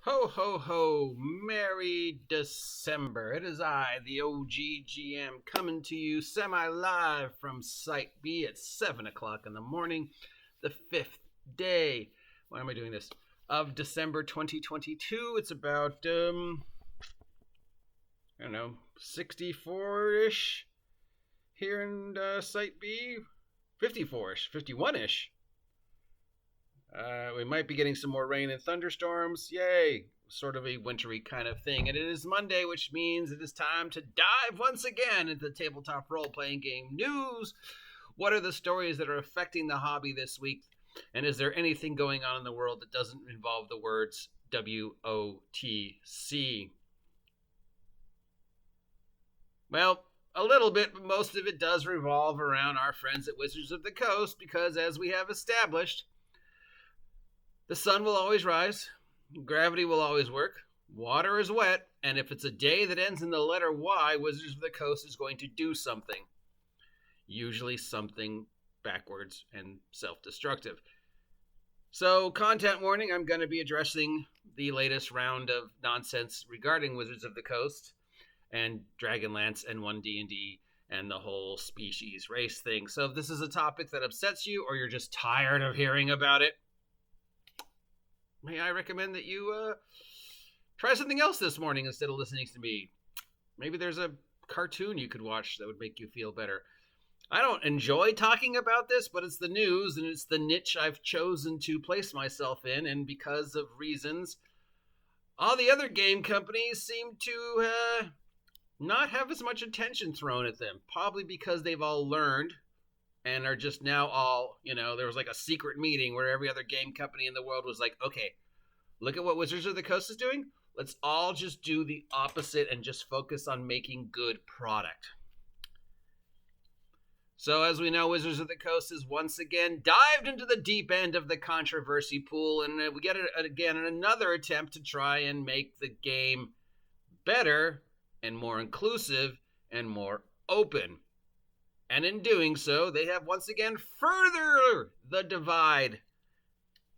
Ho, ho, ho, Merry December. It is I, the OGGM, coming to you semi-live from Site B at 7 o'clock in the morning, the 5th day, why am I doing this, of December 2022. It's about, 64-ish here in Site B. 54-ish, 51-ish. We might be getting some more rain and thunderstorms. Yay! Sort of a wintry kind of thing. And it is Monday, which means it is time to dive once again into the tabletop role-playing game news. What are the stories that are affecting the hobby this week? And is there anything going on in the world that doesn't involve the words WOTC? Well, a little bit, but most of it does revolve around our friends at Wizards of the Coast, because as we have established, the sun will always rise, gravity will always work, water is wet, and if it's a day that ends in the letter Y, Wizards of the Coast is going to do something. Usually something backwards and self-destructive. So, content warning, I'm going to be addressing the latest round of nonsense regarding Wizards of the Coast and Dragonlance and One D&D and the whole species race thing. So if this is a topic that upsets you or you're just tired of hearing about it, may I recommend that you try something else this morning instead of listening to me. Maybe there's a cartoon you could watch that would make you feel better. I don't enjoy talking about this, but it's the news, and it's the niche I've chosen to place myself in, and because of reasons, all the other game companies seem to not have as much attention thrown at them, probably because they've all learned and are just now all, there was like a secret meeting where every other game company in the world was like, okay, look at what Wizards of the Coast is doing. Let's all just do the opposite and just focus on making good product. So as we know, Wizards of the Coast is once again dived into the deep end of the controversy pool, and we get it again in another attempt to try and make the game better and more inclusive and more open. And in doing so, they have once again furthered the divide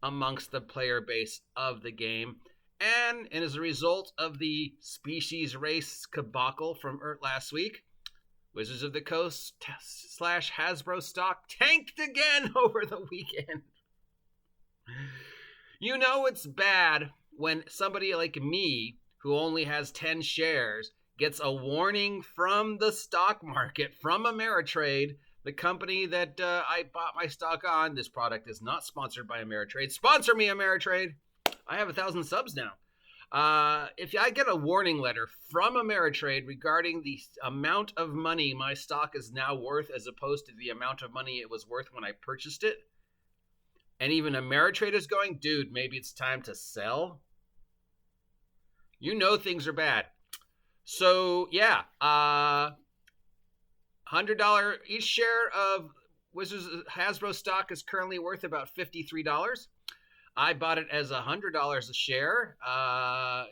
amongst the player base of the game. And as a result of the species race debacle from last week, Wizards of the Coast / Hasbro stock tanked again over the weekend. You know it's bad when somebody like me, who only has 10 shares, gets a warning from the stock market, from Ameritrade, the company that I bought my stock on. This product is not sponsored by Ameritrade. Sponsor me, Ameritrade. I have 1,000 subs now. If I get a warning letter from Ameritrade regarding the amount of money my stock is now worth as opposed to the amount of money it was worth when I purchased it, and even Ameritrade is going, dude, maybe it's time to sell, things are bad. So, yeah, $100 each share of Wizards Hasbro stock is currently worth about $53. I bought it as $100 a share.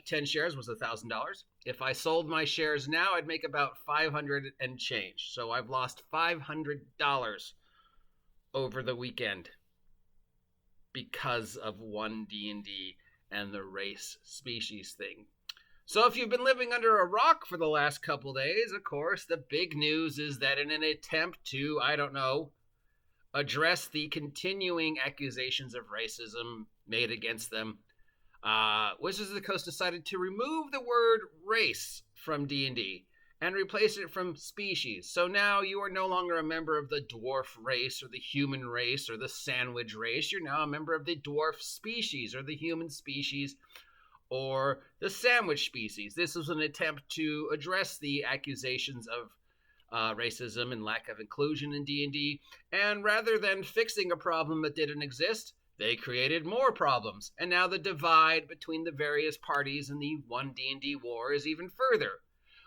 10 shares was $1,000. If I sold my shares now, I'd make about $500 and change. So I've lost $500 over the weekend because of One D&D and the race species thing. So if you've been living under a rock for the last couple days, of course, the big news is that in an attempt to, address the continuing accusations of racism made against them, Wizards of the Coast decided to remove the word race from D&D and replace it from species. So now you are no longer a member of the dwarf race or the human race or the sandwich race. You're now a member of the dwarf species or the human species or the sandwich species. This was an attempt to address the accusations of racism and lack of inclusion in D&D, and rather than fixing a problem that didn't exist, they created more problems. And now the divide between the various parties in the One D&D war is even further.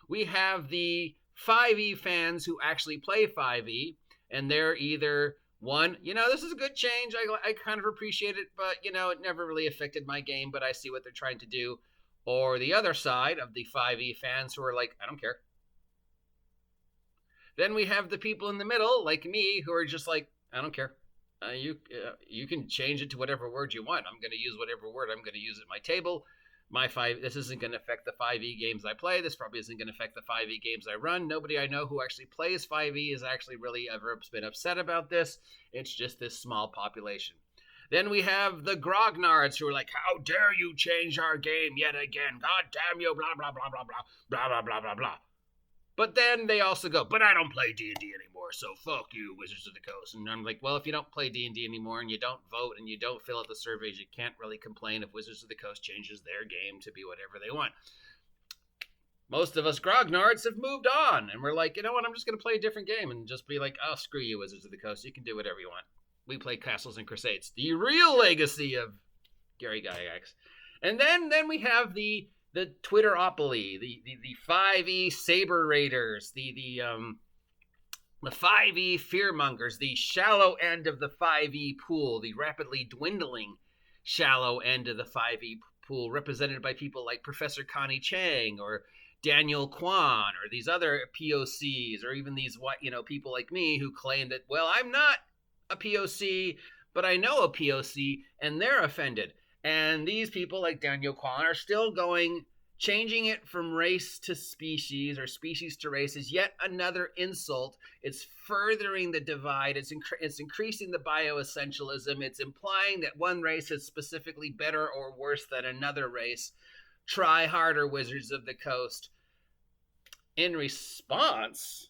We have the 5e fans who actually play 5e, and they're either one, this is a good change. I kind of appreciate it, but, it never really affected my game, but I see what they're trying to do. Or the other side of the 5e fans who are like, I don't care. Then we have the people in the middle, like me, who are just like, I don't care. You can change it to whatever word you want. I'm going to use whatever word I'm going to use at my table. this isn't going to affect the 5e games I play. This probably isn't going to affect the 5e games I run. Nobody I know who actually plays 5e is actually really ever been upset about this. It's just this small population. Then we have the grognards who are like, how dare you change our game yet again? God damn you, blah, blah, blah, blah, blah, blah, blah, blah, blah, blah. But then they also go, but I don't play D&D anymore, so fuck you, Wizards of the Coast. And I'm like, well, if you don't play D&D anymore and you don't vote and you don't fill out the surveys, you can't really complain if Wizards of the Coast changes their game to be whatever they want. Most of us grognards have moved on, and we're like, you know what, I'm just going to play a different game and just be like, oh, screw you, Wizards of the Coast. You can do whatever you want. We play Castles and Crusades, the real legacy of Gary Gygax. And then we have the Twitteropoly, the 5e Saber Raiders, the 5e Fearmongers, the shallow end of the 5e pool, the rapidly dwindling shallow end of the 5e pool, represented by people like Professor Connie Chang or Daniel Kwan or these other POCs, or even these people like me who claim that, well, I'm not a POC, but I know a POC, and they're offended. And these people like Daniel Kwan are still changing it from race to species or species to race is yet another insult. It's furthering the divide. It's increasing the bioessentialism. It's implying that one race is specifically better or worse than another race. Try harder, Wizards of the Coast. In response,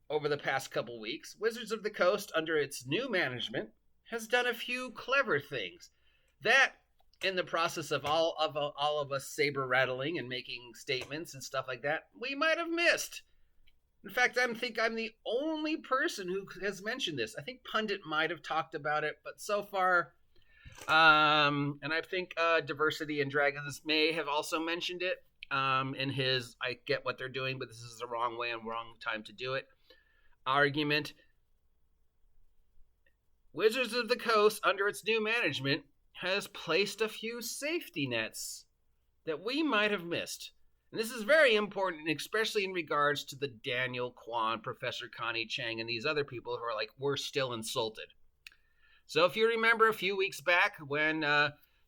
over the past couple weeks, Wizards of the Coast, under its new management, has done a few clever things that, in the process of all of us saber rattling and making statements and stuff like that, we might have missed. In fact, I think I'm the only person who has mentioned this. I think Pundit might have talked about it, but so far, and I think Diversity and Dragons may have also mentioned it in his I get what they're doing, but this is the wrong way and wrong time to do it argument. Wizards of the Coast, under its new management, has placed a few safety nets that we might have missed. And this is very important, especially in regards to the Daniel Kwan, Professor Connie Chang, and these other people who are like, we're still insulted. So if you remember a few weeks back when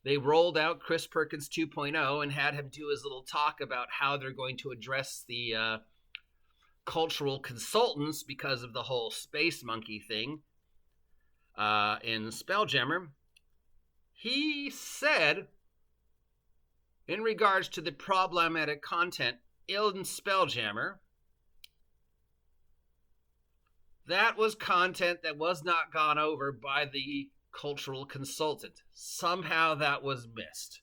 they rolled out Chris Perkins 2.0 and had him do his little talk about how they're going to address the cultural consultants because of the whole space monkey thing in Spelljammer, he said, in regards to the problematic content in Spelljammer, that was content that was not gone over by the cultural consultant. Somehow that was missed.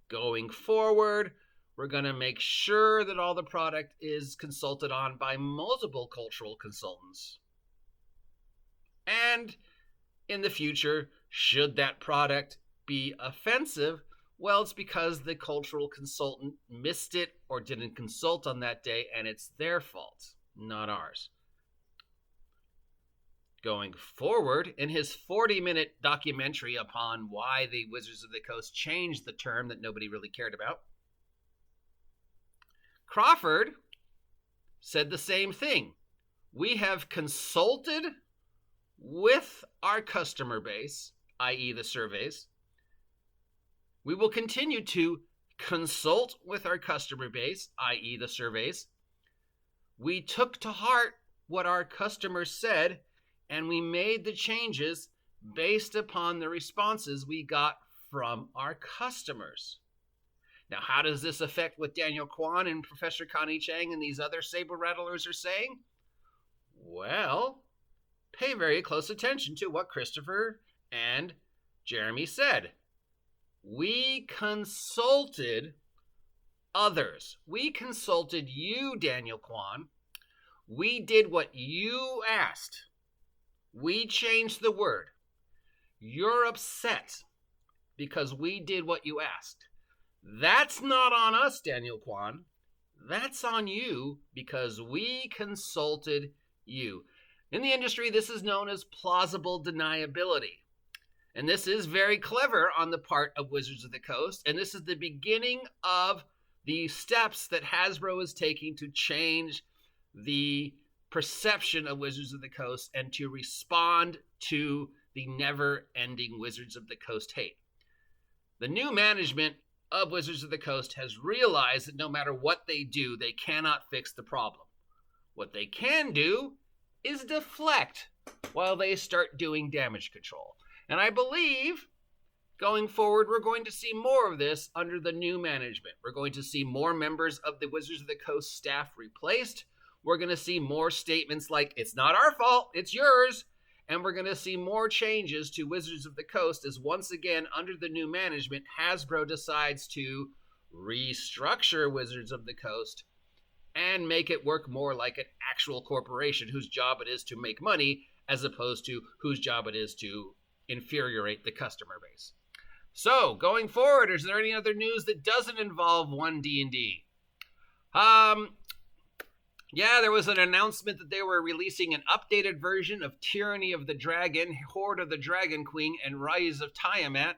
Going forward, we're going to make sure that all the product is consulted on by multiple cultural consultants. And in the future, should that product be offensive, well, it's because the cultural consultant missed it or didn't consult on that day, and it's their fault, not ours. Going forward, in his 40-minute documentary upon why the Wizards of the Coast changed the term that nobody really cared about, Crawford said the same thing. We have consulted with our customer base, i.e. the surveys. We will continue to consult with our customer base, i.e. the surveys. We took to heart what our customers said, and we made the changes based upon the responses we got from our customers. Now, how does this affect what Daniel Kwan and Professor Connie Chang and these other saber rattlers are saying? Well, pay very close attention to what Christopher and Jeremy said. We consulted others. We consulted you, Daniel Kwan. We did what you asked. We changed the word. You're upset because we did what you asked. That's not on us, Daniel Kwan. That's on you because we consulted you. In the industry, this is known as plausible deniability. And this is very clever on the part of Wizards of the Coast. And this is the beginning of the steps that Hasbro is taking to change the perception of Wizards of the Coast and to respond to the never-ending Wizards of the Coast hate. The new management of Wizards of the Coast has realized that no matter what they do, they cannot fix the problem. What they can do is deflect while they start doing damage control. And I believe going forward, we're going to see more of this under the new management. We're going to see more members of the Wizards of the Coast staff replaced. We're going to see more statements like, it's not our fault, it's yours. And we're going to see more changes to Wizards of the Coast as once again, under the new management, Hasbro decides to restructure Wizards of the Coast and make it work more like an actual corporation whose job it is to make money as opposed to whose job it is to infuriate the customer base. So, going forward, is there any other news that doesn't involve One D&D? Yeah, there was an announcement that they were releasing an updated version of Tyranny of the Dragon, Horde of the Dragon Queen, and Rise of Tiamat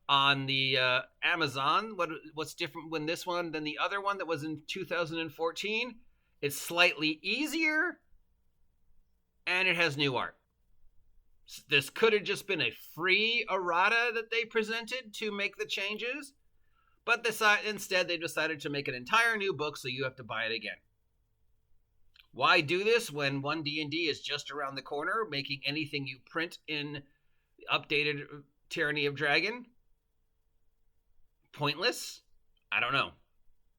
on the Amazon. What's different when this one than the other one that was in 2014? It's slightly easier, and it has new art. This could have just been a free errata that they presented to make the changes, but instead they decided to make an entire new book, so you have to buy it again. Why do this when One D&D is just around the corner, making anything you print in updated Tyranny of Dragon pointless? I don't know.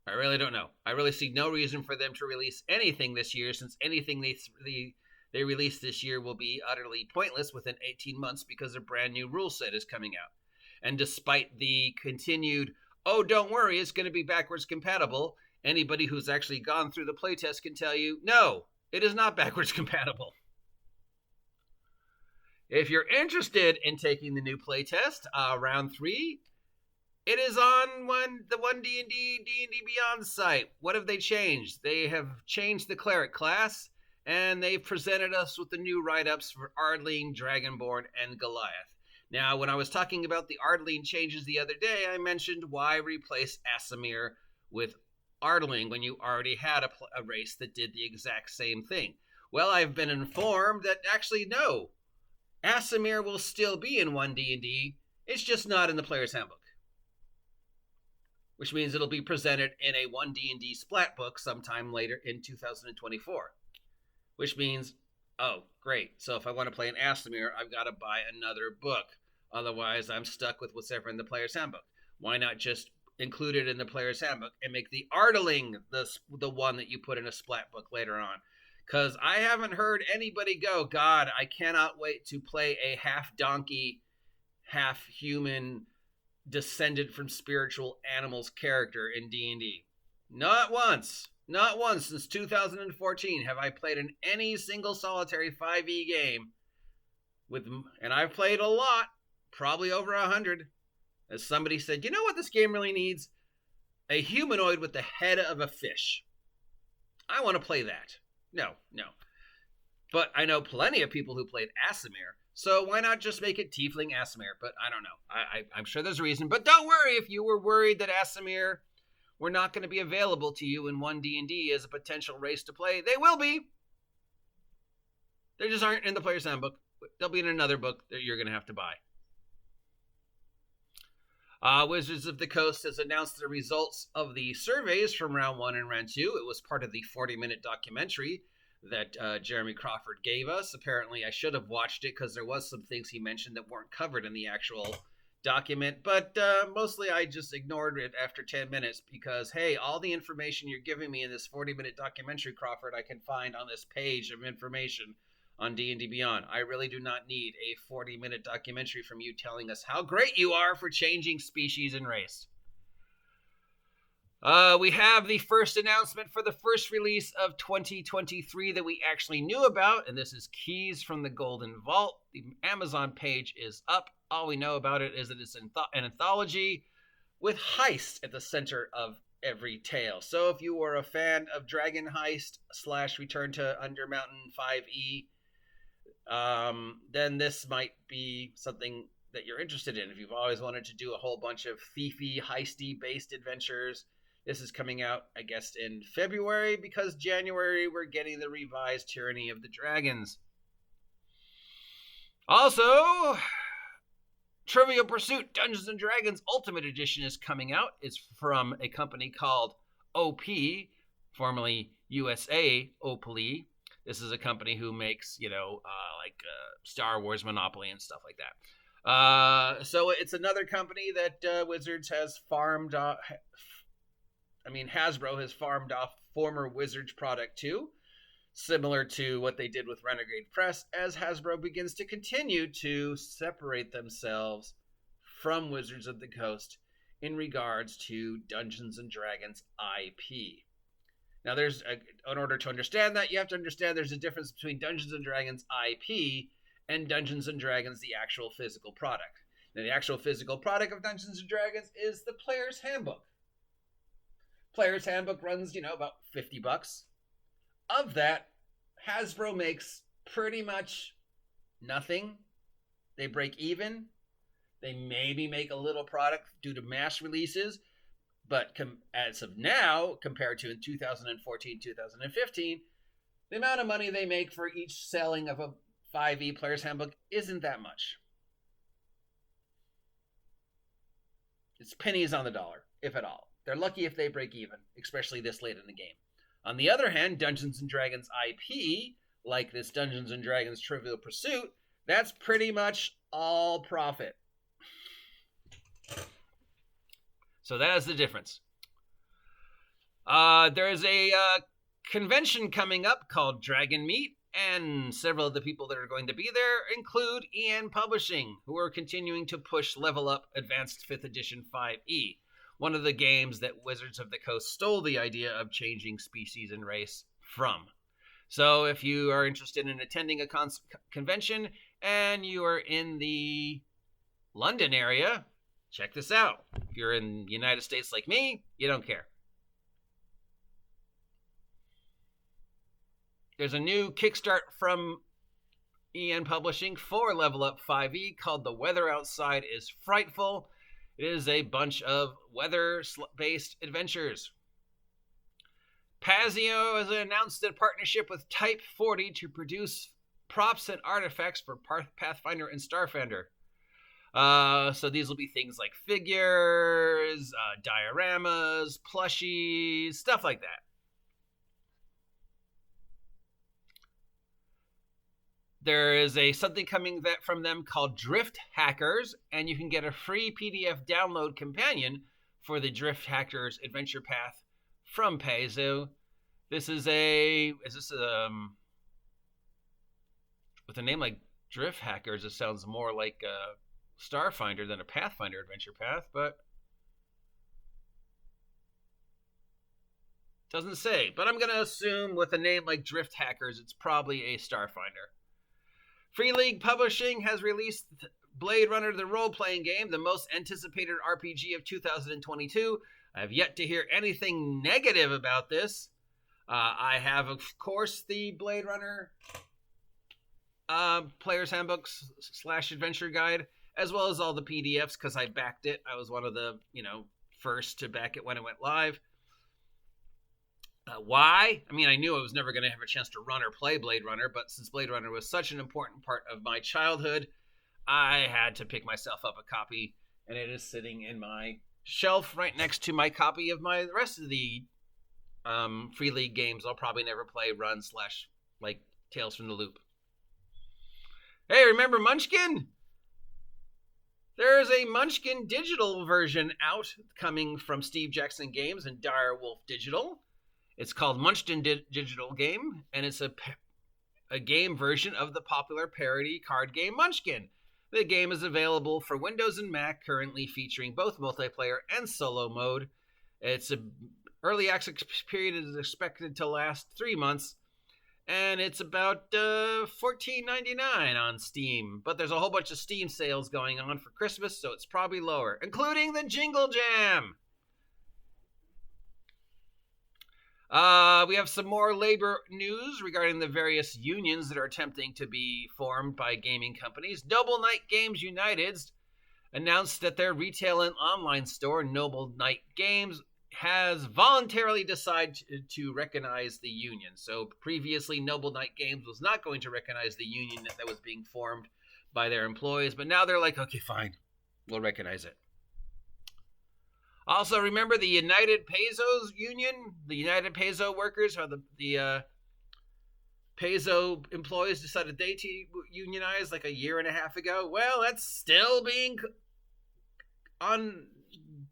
I really don't know. I really see no reason for them to release anything this year, since anything they release this year will be utterly pointless within 18 months because a brand new rule set is coming out. And despite the continued, oh, don't worry, it's going to be backwards compatible, anybody who's actually gone through the playtest can tell you, no, it is not backwards compatible. If you're interested in taking the new playtest, round 3, it is on the One D&D, D&D Beyond site. What have they changed? They have changed the cleric class, and they've presented us with the new write-ups for Ardleen, Dragonborn, and Goliath. Now, when I was talking about the Ardleen changes the other day, I mentioned why replace Aasimar with Ardleen when you already had a race that did the exact same thing. Well, I've been informed that actually, no. Aasimar will still be in One D&D. It's just not in the Player's Handbook. Which means it'll be presented in a One D&D splat book sometime later in 2024. Which means, oh, great. So if I want to play an Aasimar, I've got to buy another book. Otherwise, I'm stuck with whatever in the Player's Handbook. Why not just include it in the Player's Handbook and make the Ardleen the one that you put in a splat book later on? Because I haven't heard anybody go, God, I cannot wait to play a half-donkey, half-human, descended from spiritual animals character in D&D. Not once since 2014 have I played in any single solitary 5e game and I've played a lot, probably over 100. As somebody said, you know what this game really needs? A humanoid with the head of a fish. I want to play that. No. But I know plenty of people who played Aasimar, so why not just make it Tiefling Aasimar? But I don't know. I'm sure there's a reason. But don't worry if you were worried that Aasimar were not going to be available to you in One D&D as a potential race to play. They will be. They just aren't in the Player's Handbook. They'll be in another book that you're going to have to buy. Wizards of the Coast has announced the results of the surveys from Round 1 and Round 2. It was part of the 40-minute documentary that Jeremy Crawford gave us. Apparently, I should have watched it because there was some things he mentioned that weren't covered in the actual document. But mostly I just ignored it after 10 minutes because, hey, all the information you're giving me in this 40-minute documentary, Crawford, I can find on this page of information on D&D Beyond. I really do not need a 40-minute documentary from you telling us how great you are for changing species and race. We have the first announcement for the first release of 2023 that we actually knew about, and this is Keys from the Golden Vault. The Amazon page is up. All we know about it is that it's an anthology with heist at the center of every tale. So if you were a fan of Dragon Heist / Return to Undermountain 5e, then this might be something that you're interested in. If you've always wanted to do a whole bunch of thiefy, heisty-based adventures, this is coming out, I guess, in February, because January we're getting the revised Tyranny of the Dragons. Also, Trivial Pursuit Dungeons & Dragons Ultimate Edition is coming out. It's from a company called OP, formerly USA Opoly. This is a company who makes, Star Wars Monopoly and stuff like that. So it's another company that Wizards has farmed off. Hasbro has farmed off former Wizards product too, similar to what they did with Renegade Press, as Hasbro begins to continue to separate themselves from Wizards of the Coast in regards to Dungeons & Dragons IP. Now, in order to understand that, you have to understand there's a difference between Dungeons & Dragons IP and Dungeons & Dragons, the actual physical product. Now, the actual physical product of Dungeons & Dragons is the Player's Handbook. Player's Handbook runs, about $50. Of that, Hasbro makes pretty much nothing. They break even. They maybe make a little product due to mass releases. But as of now, compared to in 2014, 2015, the amount of money they make for each selling of a 5e Player's Handbook isn't that much. It's pennies on the dollar, if at all. They're lucky if they break even, especially this late in the game. On the other hand, Dungeons & Dragons IP, like this Dungeons & Dragons Trivial Pursuit, that's pretty much all profit. So that is the difference. There is a convention coming up called Dragon Meet, and several of the people that are going to be there include EN Publishing, who are continuing to push Level Up Advanced 5th Edition 5e, one of the games that Wizards of the Coast stole the idea of changing species and race from. So if you are interested in attending a convention and you are in the London area, check this out. If you're in the United States like me, you don't care. There's a new Kickstart from EN Publishing for Level Up 5e called The Weather Outside is Frightful. It is a bunch of weather-based adventures. Pazio has announced a partnership with Type 40 to produce props and artifacts for Pathfinder and Starfinder. So these will be things like figures, dioramas, plushies, stuff like that. There is something coming from them called Drift Hackers, and you can get a free PDF download companion for the Drift Hackers Adventure Path from Paizo. With a name like Drift Hackers, it sounds more like a Starfinder than a Pathfinder Adventure Path, but doesn't say. But I'm going to assume with a name like Drift Hackers, it's probably a Starfinder. Free League Publishing has released Blade Runner, the role-playing game, the most anticipated RPG of 2022. I have yet to hear anything negative about this. I have, of course, the Blade Runner Player's Handbooks / Adventure Guide, as well as all the PDFs, because I backed it. I was one of the, first to back it when it went live. Why? I knew I was never going to have a chance to run or play Blade Runner, but since Blade Runner was such an important part of my childhood, I had to pick myself up a copy, and it is sitting in my shelf right next to my copy of the rest of the Free League games I'll probably never play, run / Tales from the Loop. Hey, remember Munchkin? There is a Munchkin digital version out coming from Steve Jackson Games and Dire Wolf Digital. It's called Munchkin Digital Game, and it's a game version of the popular parody card game Munchkin. The game is available for Windows and Mac, currently featuring both multiplayer and solo mode. Its early access period is expected to last 3 months, and it's about $14.99 on Steam. But there's a whole bunch of Steam sales going on for Christmas, so it's probably lower, including the Jingle Jam. We have some more labor news regarding the various unions that are attempting to be formed by gaming companies. Noble Knight Games United announced that their retail and online store, Noble Knight Games, has voluntarily decided to recognize the union. So previously, Noble Knight Games was not going to recognize the union that was being formed by their employees, but now they're like, okay, fine. will recognize it. Also, remember the United Pesos Union? The United Peso workers, or the Peso employees decided they to unionize like a year and a half ago. Well, that's still being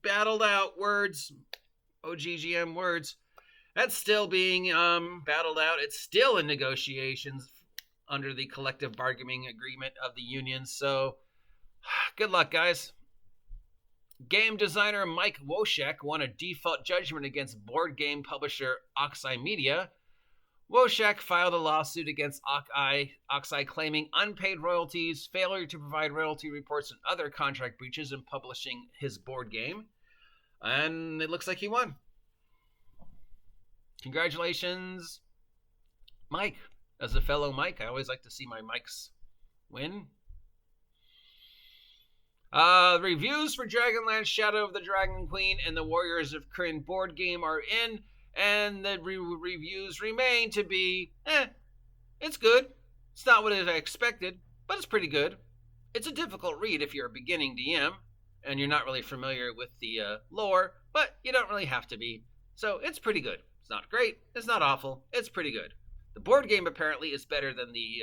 battled out words, OGGM words. That's still being battled out. It's still in negotiations under the collective bargaining agreement of the unions. So, good luck, guys. Game designer Mike Woshek won a default judgment against board game publisher Oxeye Media. Woshek filed a lawsuit against Oxeye claiming unpaid royalties, failure to provide royalty reports, and other contract breaches in publishing his board game. And it looks like he won. Congratulations, Mike. As a fellow Mike, I always like to see my Mikes win. Reviews for Dragonlance Shadow of the Dragon Queen and the Warriors of Krynn board game are in, and the reviews remain to be, it's good. It's not what I expected, but it's pretty good. It's a difficult read if you're a beginning DM, and you're not really familiar with the lore, but you don't really have to be. So it's pretty good. It's not great. It's not awful. It's pretty good. The board game apparently is better than the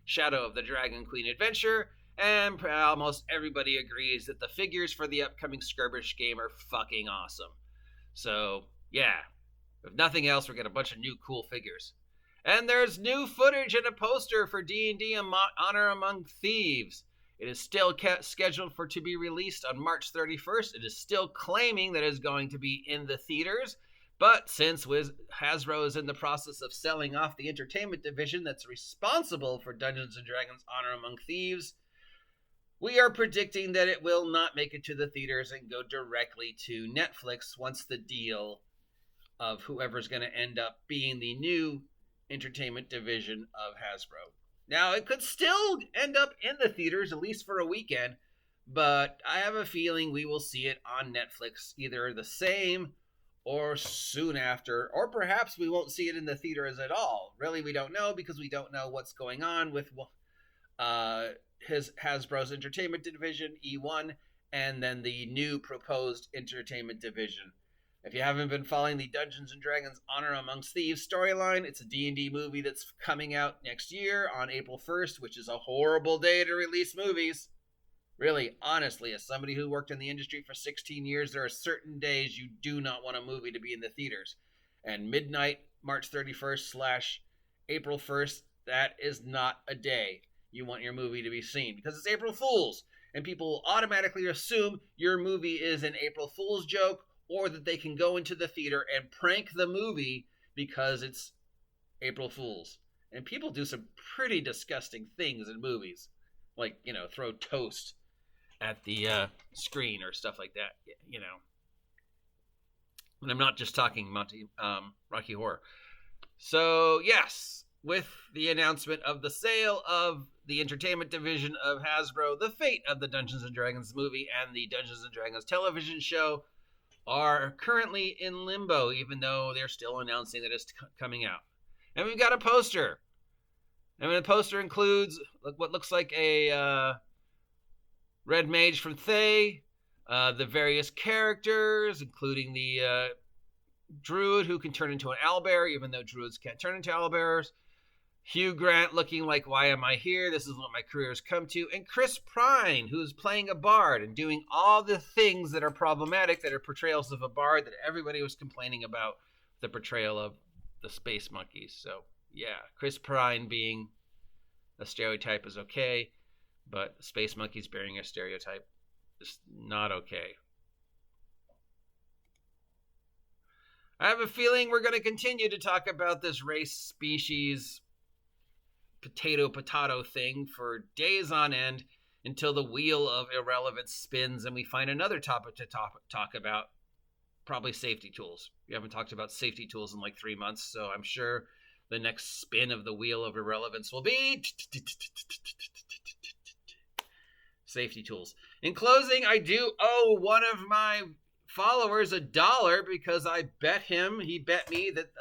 Shadow of the Dragon Queen adventure, and almost everybody agrees that the figures for the upcoming Skirmish game are fucking awesome. So, yeah. If nothing else, we're getting a bunch of new cool figures. And there's new footage and a poster for D&D and Honor Among Thieves. It is still scheduled to be released on March 31st. It is still claiming that it is going to be in the theaters. But since Hasbro is in the process of selling off the entertainment division that's responsible for Dungeons & Dragons Honor Among Thieves, we are predicting that it will not make it to the theaters and go directly to Netflix once the deal of whoever's going to end up being the new entertainment division of Hasbro. Now, it could still end up in the theaters, at least for a weekend, but I have a feeling we will see it on Netflix either the same or soon after, or perhaps we won't see it in the theaters at all. Really, we don't know, because we don't know what's going on with his Hasbro's entertainment division, E1, and then the new proposed entertainment division. If you haven't been following the Dungeons & Dragons Honor Amongst Thieves storyline, it's a D&D movie that's coming out next year on April 1st, which is a horrible day to release movies. Really, honestly, as somebody who worked in the industry for 16 years, there are certain days you do not want a movie to be in the theaters. And midnight, March 31st / April 1st, that is not a day you want your movie to be seen, because it's April Fool's, and people will automatically assume your movie is an April Fool's joke, or that they can go into the theater and prank the movie because it's April Fool's. And people do some pretty disgusting things in movies, like, throw toast at the screen or stuff like that, And I'm not just talking Rocky Horror. So, yes, with the announcement of the sale of the entertainment division of Hasbro, the fate of the Dungeons & Dragons movie and the Dungeons & Dragons television show are currently in limbo, even though they're still announcing that it's coming out. And we've got a poster. And the poster includes what looks like a red mage from Thay, the various characters, including the druid who can turn into an owlbear, even though druids can't turn into owlbears. Hugh Grant looking like, why am I here? This is what my career has come to. And Chris Pine, who's playing a bard and doing all the things that are problematic, that are portrayals of a bard that everybody was complaining about, the portrayal of the space monkeys. So, yeah, Chris Pine being a stereotype is okay, but space monkeys bearing a stereotype is not okay. I have a feeling we're going to continue to talk about this race, species, potato thing for days on end until the wheel of irrelevance spins and we find another topic to talk about, probably safety tools. We haven't talked about safety tools in like 3 months, so I'm sure the next spin of the wheel of irrelevance will be safety tools. In closing, I do owe one of my followers $1 because I bet him, he bet me that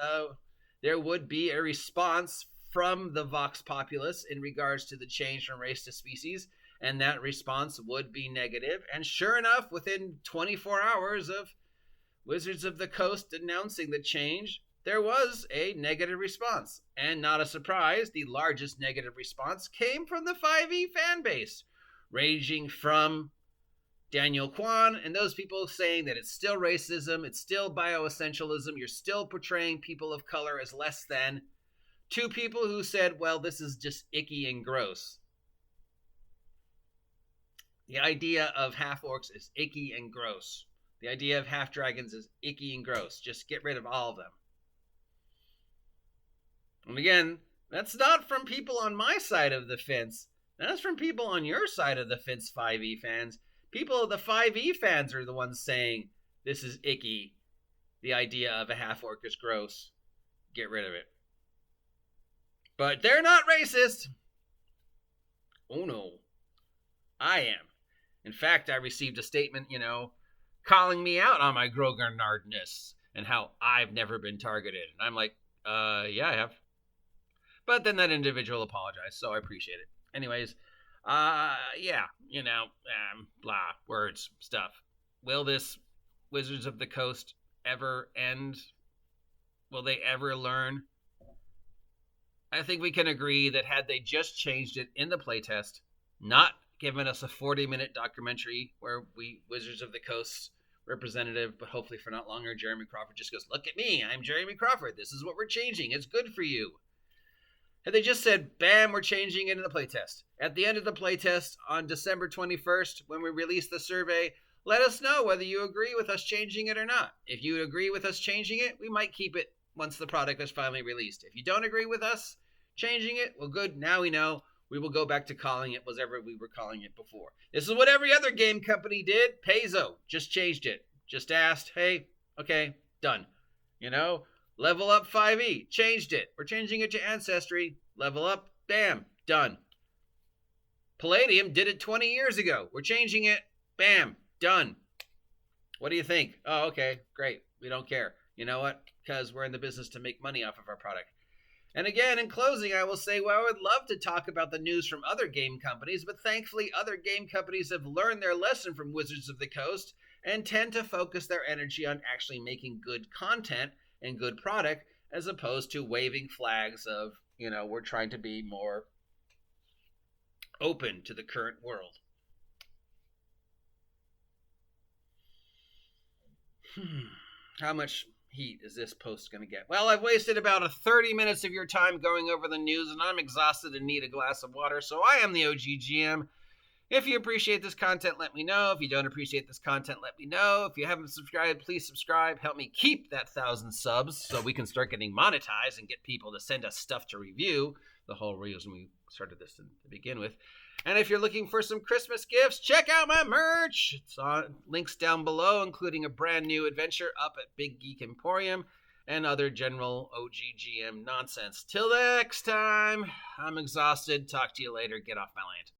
there would be a response from the Vox Populace in regards to the change from race to species. and that response would be negative. And sure enough, within 24 hours of Wizards of the Coast announcing the change, there was a negative response. And not a surprise, the largest negative response came from the 5e fan base, ranging from Daniel Kwan and those people saying that it's still racism, it's still bioessentialism, you're still portraying people of color as less than, to people who said, well, this is just icky and gross. The idea of half-orcs is icky and gross. The idea of half-dragons is icky and gross. Just get rid of all of them. And again, that's not from people on my side of the fence. That's from people on your side of the fence, 5e fans. People of the 5e fans are the ones saying, this is icky. The idea of a half-orc is gross. Get rid of it. But they're not racist. Oh no. I am. In fact, I received a statement, calling me out on my grognardness and how I've never been targeted. And I'm like, yeah, I have. But then that individual apologized, so I appreciate it. Anyways, blah, words, stuff. Will this Wizards of the Coast ever end? Will they ever learn? I think we can agree that had they just changed it in the playtest, not given us a 40-minute documentary where Wizards of the Coast representative, but hopefully for not longer, Jeremy Crawford just goes, look at me, I'm Jeremy Crawford, this is what we're changing, it's good for you. Had they just said, bam, we're changing it in the playtest. At the end of the playtest on December 21st, when we release the survey, let us know whether you agree with us changing it or not. If you agree with us changing it, we might keep it once the product is finally released. If you don't agree with us changing it, well, good, now we know. We will go back to calling it whatever we were calling it before. This is what every other game company did. Paizo just changed it. Just asked, hey, okay, done. Level Up 5e, changed it. We're changing it to Ancestry. Level Up, bam, done. Palladium did it 20 years ago. We're changing it, bam, done. What do you think? Oh, okay, great. We don't care. You know what? Because we're in the business to make money off of our product. And again, in closing, I will say, well, I would love to talk about the news from other game companies, but thankfully other game companies have learned their lesson from Wizards of the Coast and tend to focus their energy on actually making good content and good product, as opposed to waving flags of, we're trying to be more open to the current world. How much heat is this post going to get? Well, I've wasted about 30 minutes of your time going over the news, and I'm exhausted and need a glass of water, so I am the OG GM. If you appreciate this content, let me know. If you don't appreciate this content, let me know. If you haven't subscribed, please subscribe. Help me keep that 1,000 subs so we can start getting monetized and get people to send us stuff to review. The whole reason we started this to begin with. And if you're looking for some Christmas gifts, check out my merch. It's on links down below, including a brand new adventure up at Big Geek Emporium and other general OGGM nonsense. Till next time, I'm exhausted. Talk to you later. Get off my land.